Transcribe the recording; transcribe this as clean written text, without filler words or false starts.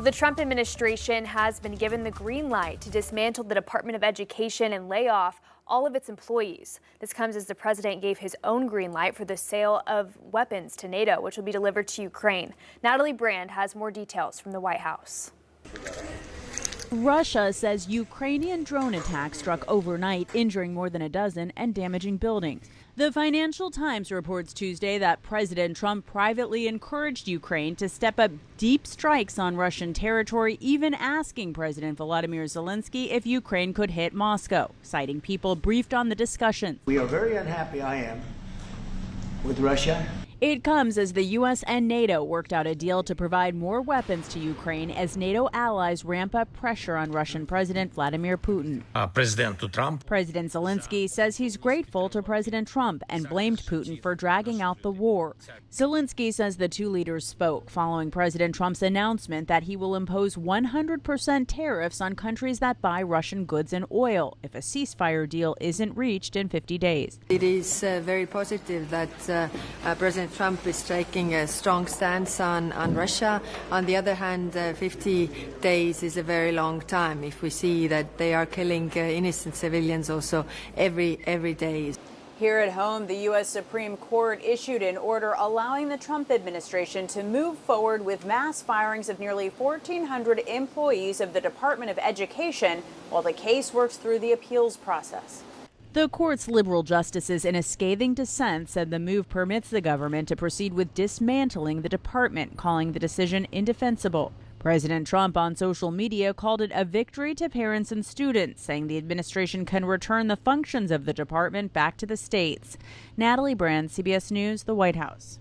The Trump administration has been given the green light to dismantle the Department of Education and lay off all of its employees. This comes as the president gave his own green light for the sale of weapons to NATO, which will be delivered to Ukraine. Natalie Brand has more details from the White House. Russia says Ukrainian drone attacks struck overnight, injuring more than a dozen and damaging buildings. The Financial Times reports Tuesday that President Trump privately encouraged Ukraine to step up deep strikes on Russian territory, even asking President Volodymyr Zelensky if Ukraine could hit Moscow, citing people briefed on the discussions. We are very unhappy, I am, with Russia. It comes as the U.S. and NATO worked out a deal to provide more weapons to Ukraine as NATO allies ramp up pressure on Russian President Vladimir Putin. President Zelensky says he's grateful to President Trump and blamed Putin for dragging out the war. Zelensky says the two leaders spoke following President Trump's announcement that he will impose 100% tariffs on countries that buy Russian goods and oil if a ceasefire deal isn't reached in 50 days. It is very positive that President Trump is taking a strong stance on Russia. On the other hand, 50 days is a very long time if we see that they are killing innocent civilians also every day. Here at home, the U.S. Supreme Court issued an order allowing the Trump administration to move forward with mass firings of nearly 1,400 employees of the Department of Education while the case works through the appeals process. The court's liberal justices, in a scathing dissent, said the move permits the government to proceed with dismantling the department, calling the decision indefensible. President Trump on social media called it a victory to parents and students, saying the administration can return the functions of the department back to the states. Natalie Brand, CBS News, the White House.